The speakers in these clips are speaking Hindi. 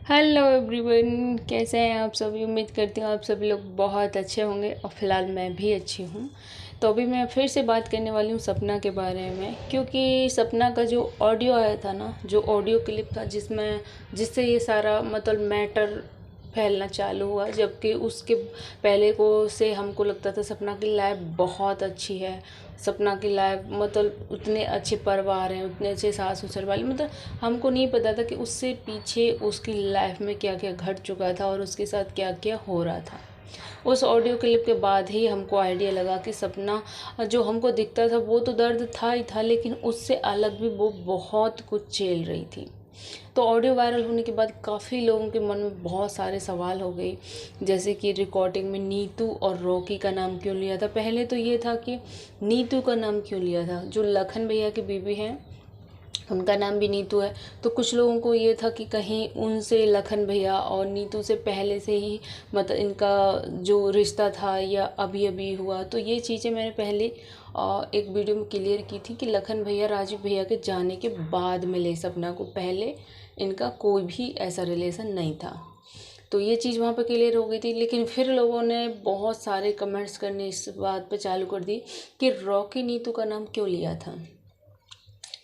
हेलो एवरीवन, कैसे हैं आप सभी। उम्मीद करती हूँ आप सभी लोग बहुत अच्छे होंगे और फिलहाल मैं भी अच्छी हूँ। तो अभी मैं फिर से बात करने वाली हूँ सपना के बारे में, क्योंकि सपना का जो ऑडियो आया था ना, जो ऑडियो क्लिप था जिससे ये सारा मतलब मैटर फैलना चालू हुआ। जबकि उसके पहले को से हमको लगता था सपना की लाइफ बहुत अच्छी है, सपना की लाइफ मतलब उतने अच्छे परिवार हैं, उतने अच्छे सास ससुर वाले, मतलब हमको नहीं पता था कि उससे पीछे उसकी लाइफ में क्या क्या घट चुका था और उसके साथ क्या क्या हो रहा था। उस ऑडियो क्लिप के बाद ही हमको आइडिया लगा कि सपना जो हमको दिखता था वो तो दर्द था ही था, लेकिन उससे अलग भी वो बहुत कुछ झेल रही थी। तो ऑडियो वायरल होने के बाद काफ़ी लोगों के मन में बहुत सारे सवाल हो गए, जैसे कि रिकॉर्डिंग में नीतू और रॉकी का नाम क्यों लिया था। पहले तो ये था कि नीतू का नाम क्यों लिया था, जो लखन भैया की बीवी हैं उनका नाम भी नीतू है। तो कुछ लोगों को ये था कि कहीं उनसे लखन भैया और नीतू से पहले से ही मतलब इनका जो रिश्ता था या अभी अभी हुआ। तो ये चीज़ें मैंने पहले एक वीडियो में क्लियर की थी कि लखन भैया राजीव भैया के जाने के बाद मिले सपना को, पहले इनका कोई भी ऐसा रिलेशन नहीं था। तो ये चीज़ वहाँ पे क्लियर हो गई थी। लेकिन फिर लोगों ने बहुत सारे कमेंट्स करने इस बात पे चालू कर दी कि रॉकी नीतू का नाम क्यों लिया था,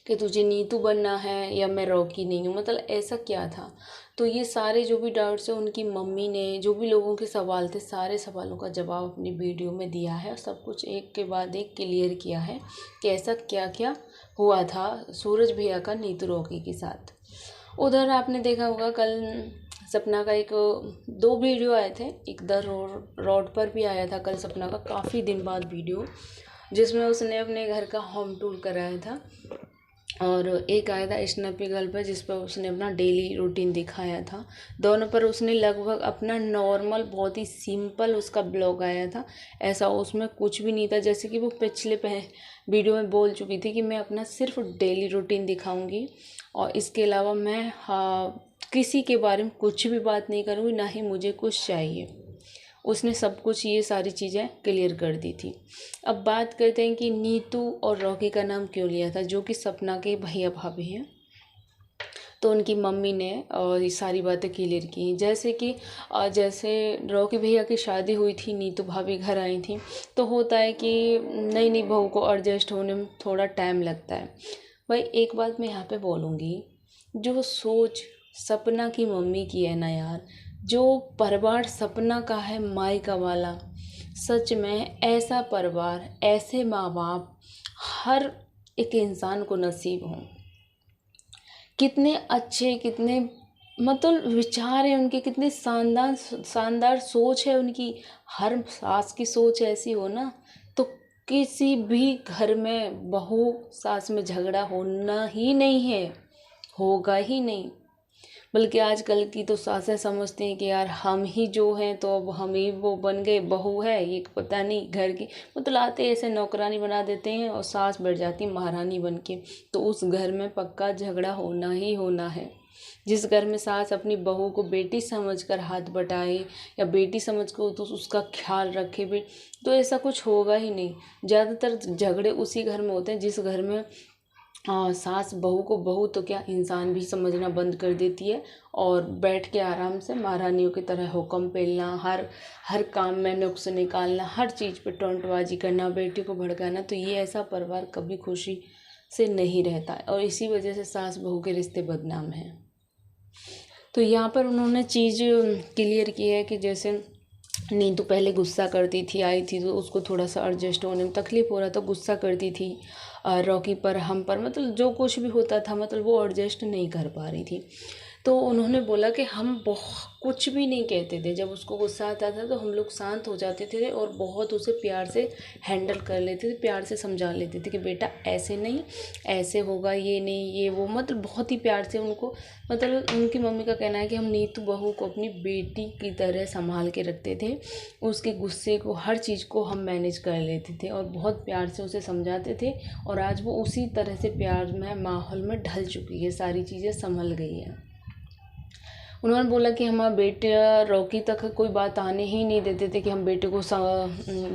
कि तुझे नीतू बनना है या मैं रॉकी नहीं हूँ, मतलब ऐसा क्या था। तो ये सारे जो भी डाउट्स हैं उनकी मम्मी ने, जो भी लोगों के सवाल थे, सारे सवालों का जवाब अपनी वीडियो में दिया है और सब कुछ एक के बाद एक क्लियर किया है कि ऐसा क्या क्या हुआ था सूरज भैया का नीतू रॉकी के साथ। उधर आपने देखा होगा कल सपना का एक दो वीडियो आए थे, एक द रोड पर भी आया था कल सपना का काफ़ी दिन बाद वीडियो, जिसमें उसने अपने घर का होम टूर कराया था। और एक आया था स्नैपी गर्ल पर, जिस पर उसने अपना डेली रूटीन दिखाया था। दोनों पर उसने लगभग अपना नॉर्मल बहुत ही सिंपल उसका ब्लॉग आया था, ऐसा उसमें कुछ भी नहीं था। जैसे कि वो पिछले वीडियो में बोल चुकी थी कि मैं अपना सिर्फ डेली रूटीन दिखाऊंगी और इसके अलावा मैं किसी के बारे में कुछ भी बात नहीं करूँगी, ना ही मुझे कुछ चाहिए। उसने सब कुछ ये सारी चीज़ें क्लियर कर दी थी। अब बात करते हैं कि नीतू और रॉकी का नाम क्यों लिया था, जो कि सपना के भैया भाभी हैं। तो उनकी मम्मी ने ये सारी बातें क्लियर की, जैसे कि जैसे रॉकी भैया की शादी हुई थी, नीतू भाभी घर आई थी। तो होता है कि नई नई बहू को एडजस्ट होने में थोड़ा टाइम लगता है। भाई एक बात मैं यहाँ पे बोलूँगी, जो सोच सपना की मम्मी की है ना यार, जो परिवार सपना का है मायका वाला, सच में ऐसा परिवार, ऐसे माँ बाप हर एक इंसान को नसीब हों। कितने अच्छे, कितने मतलब विचार हैं उनके, कितने शानदार शानदार सोच है उनकी। हर सास की सोच ऐसी हो ना, तो किसी भी घर में बहू सास में झगड़ा होना ही नहीं है, होगा ही नहीं। बल्कि आजकल की तो सासें समझती हैं कि यार हम ही जो हैं, तो अब हम ही वो बन गए, बहू है ये पता नहीं घर की, मतलब आते ऐसे नौकरानी बना देते हैं और सास बैठ जाती महारानी बन के। तो उस घर में पक्का झगड़ा होना ही होना है। जिस घर में सास अपनी बहू को बेटी समझकर हाथ बटाए या बेटी समझ कर तो उसका ख्याल रखे भी, तो ऐसा कुछ होगा ही नहीं। ज़्यादातर झगड़े उसी घर में होते हैं जिस घर में सास बहू को बहू तो क्या इंसान भी समझना बंद कर देती है और बैठ के आराम से महारानियों की तरह हुक्म पेलना, हर हर काम में नुक्स निकालना, हर चीज़ पे टोंटबाजी करना, बेटी को भड़काना। तो ये ऐसा परिवार कभी खुशी से नहीं रहता है और इसी वजह से सास बहू के रिश्ते बदनाम हैं। तो यहाँ पर उन्होंने चीज़ क्लियर की है कि जैसे नीतू पहले गुस्सा करती थी, आई थी तो उसको थोड़ा सा एडजस्ट होने में तकलीफ़ हो रहा था, गुस्सा करती थी रॉकी पर, हम पर, मतलब जो कुछ भी होता था मतलब वो एडजस्ट नहीं कर पा रही थी। तो उन्होंने बोला कि हम कुछ भी नहीं कहते थे, जब उसको गुस्सा आता था तो हम लोग शांत हो जाते थे और बहुत उसे प्यार से हैंडल कर लेते थे, प्यार से समझा लेते थे कि बेटा ऐसे नहीं, ऐसे होगा, ये नहीं ये वो, मतलब बहुत ही प्यार से उनको, मतलब उनकी मम्मी का कहना है कि हम नीतू बहू को अपनी बेटी की तरह संभाल के रखते थे। उसके गुस्से को, हर चीज़ को हम मैनेज कर लेते थे और बहुत प्यार से उसे समझाते थे। और आज वो उसी तरह से प्यार में माहौल में ढल चुकी है, सारी चीज़ें संभल गई हैं। उन्होंने बोला कि हमारा बेटे रॉकी तक कोई बात आने ही नहीं देते थे कि हम बेटे को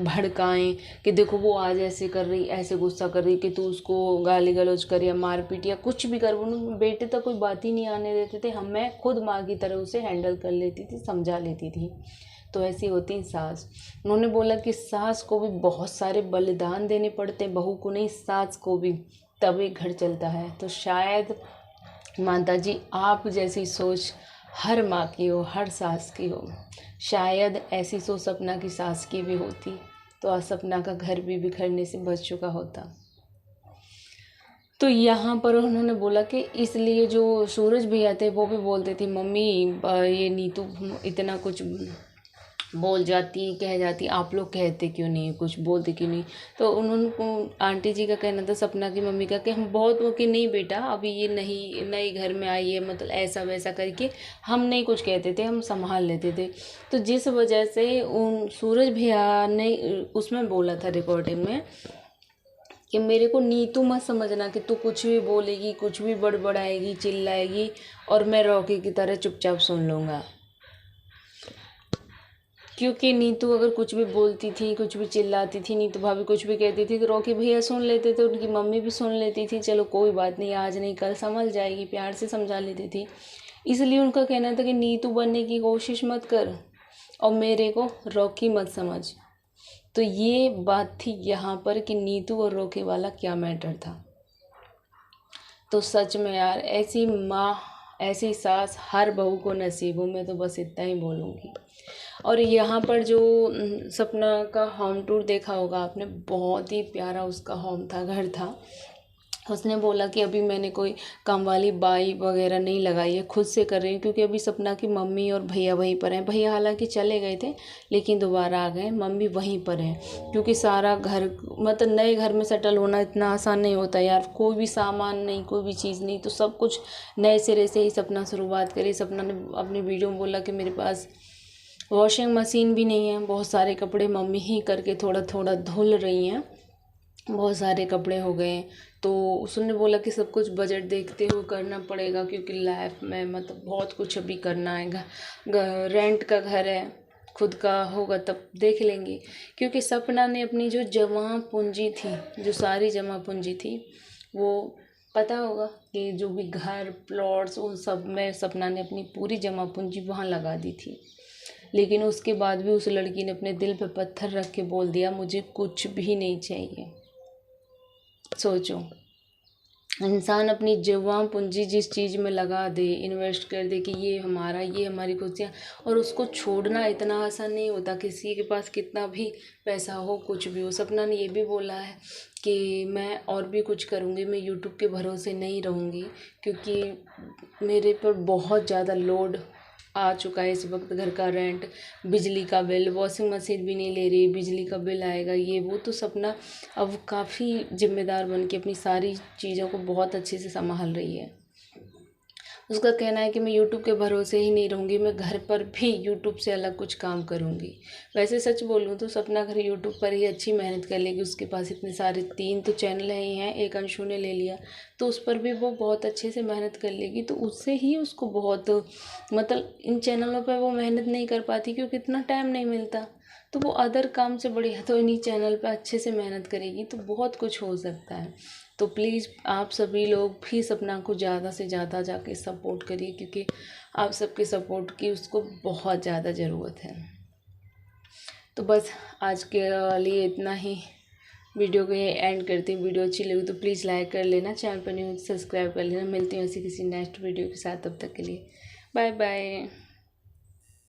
भड़काएं कि देखो वो आज ऐसे कर रही, ऐसे गुस्सा कर रही कि तू उसको गाली गलौज कर या मारपीट या कुछ भी कर। उन्होंने बेटे तक कोई बात ही नहीं आने देते थे। मैं खुद माँ की तरह उसे हैंडल कर लेती थी, समझा लेती थी। तो ऐसी होती सास। उन्होंने बोला कि सास को भी बहुत सारे बलिदान देने पड़ते हैं, बहू को नहीं सास को भी, तभी घर चलता है। तो शायद माता जी आप जैसी सोच हर माँ की हो, हर सास की हो। शायद ऐसी सोच सपना की सास की भी होती तो आज सपना का घर भी बिखरने से बच चुका होता। तो यहाँ पर उन्होंने बोला कि इसलिए जो सूरज भैया थे वो भी बोलते थे मम्मी ये नीतू इतना कुछ बोल जाती कह जाती, आप लोग कहते क्यों नहीं, कुछ बोलते क्यों नहीं। तो उन्होंने आंटी जी का कहना था, सपना की मम्मी का, कि हम बहुत हो कि नहीं बेटा अभी ये नहीं नई घर में आई है, मतलब ऐसा वैसा करके हम नहीं कुछ कहते थे, हम संभाल लेते थे। तो जिस वजह से उन सूरज भैया ने उसमें बोला था रिकॉर्डिंग में कि मेरे को नीतू मत समझना कि तू कुछ भी बोलेगी, कुछ भी बड़बड़ाएगी, चिल्लाएगी और मैं रॉकी की तरह चुपचाप सुन लूँगा। क्योंकि नीतू अगर कुछ भी बोलती थी, कुछ भी चिल्लाती थी, नीतू भाभी कुछ भी कहती थी तो रॉकी भैया सुन लेते थे, उनकी मम्मी भी सुन लेती थी, चलो कोई बात नहीं आज नहीं कल समझ जाएगी, प्यार से समझा लेती थी। इसलिए उनका कहना था कि नीतू बनने की कोशिश मत कर और मेरे को रॉकी मत समझ। तो ये बात थी यहाँ पर कि नीतू और रॉकी वाला क्या मैटर था। तो सच में यार ऐसी माँ ऐसी सास हर बहू को नसीब हो, मैं तो बस इतना ही बोलूँगी। और यहाँ पर जो सपना का होम टूर देखा होगा आपने, बहुत ही प्यारा उसका होम था, घर था। उसने बोला कि अभी मैंने कोई काम वाली बाई वगैरह नहीं लगाई है, खुद से कर रही हूँ क्योंकि अभी सपना की मम्मी और भैया वहीं पर हैं। भैया हालांकि चले गए थे लेकिन दोबारा आ गए, मम्मी वहीं पर हैं क्योंकि सारा घर मतलब नए घर में सेटल होना इतना आसान नहीं होता यार। कोई भी सामान नहीं, कोई भी चीज़ नहीं, तो सब कुछ नए सिरे से ही सपना शुरुआत करी। सपना ने अपनी वीडियो में बोला कि मेरे पास वॉशिंग मशीन भी नहीं है, बहुत सारे कपड़े मम्मी ही करके थोड़ा थोड़ा धुल रही हैं, बहुत सारे कपड़े हो गए। तो उसने बोला कि सब कुछ बजट देखते हुए करना पड़ेगा क्योंकि लाइफ में मतलब बहुत कुछ अभी करना है। रेंट का घर है, खुद का होगा तब देख लेंगे। क्योंकि सपना ने अपनी जो जमा पूंजी थी, जो सारी जमा पूंजी थी, वो पता होगा कि जो भी घर प्लॉट्स उन सब में सपना ने अपनी पूरी जमा पूंजी वहाँ लगा दी थी। लेकिन उसके बाद भी उस लड़की ने अपने दिल पे पत्थर रख के बोल दिया मुझे कुछ भी नहीं चाहिए। सोचो, इंसान अपनी जुबान पूंजी जिस चीज़ में लगा दे, इन्वेस्ट कर दे कि ये हमारा, ये हमारी खुशियाँ, और उसको छोड़ना इतना आसान नहीं होता। किसी के पास कितना भी पैसा हो, कुछ भी हो। सपना ने ये भी बोला है कि मैं और भी कुछ करूँगी, मैं यूट्यूब के भरोसे नहीं रहूँगी क्योंकि मेरे पर बहुत ज़्यादा लोड आ चुका है इस वक्त। घर का रेंट, बिजली का बिल, वॉशिंग मशीन भी नहीं ले रही, बिजली का बिल आएगा, ये वो। तो सपना अब काफ़ी जिम्मेदार बन के अपनी सारी चीज़ों को बहुत अच्छे से संभाल रही है। उसका कहना है कि मैं यूट्यूब के भरोसे ही नहीं रहूँगी, मैं घर पर भी यूट्यूब से अलग कुछ काम करूँगी। वैसे सच बोलूँ तो सपना घर यूट्यूब पर ही अच्छी मेहनत कर लेगी। उसके पास इतने सारे 3 तो चैनल ही हैं, एक अंशु ने ले लिया, तो उस पर भी वो बहुत अच्छे से मेहनत कर लेगी। तो उससे ही उसको बहुत मतलब इन चैनलों पर वो मेहनत नहीं कर पाती क्योंकि इतना टाइम नहीं मिलता। तो वो अदर काम से बढ़िया तो इन्हीं चैनल पर अच्छे से मेहनत करेगी तो बहुत कुछ हो सकता है। तो प्लीज़ आप सभी लोग भी सपना को ज़्यादा से ज़्यादा जाके सपोर्ट करिए क्योंकि आप सबके सपोर्ट की उसको बहुत ज़्यादा ज़रूरत है। तो बस आज के लिए इतना ही। वीडियो को ये एंड करती हूँ। वीडियो अच्छी लगी तो प्लीज़ लाइक कर लेना, चैनल पर न्यू सब्सक्राइब कर लेना। मिलती हूँ ऐसी किसी नेक्स्ट वीडियो के साथ, तब तक के लिए बाय बाय।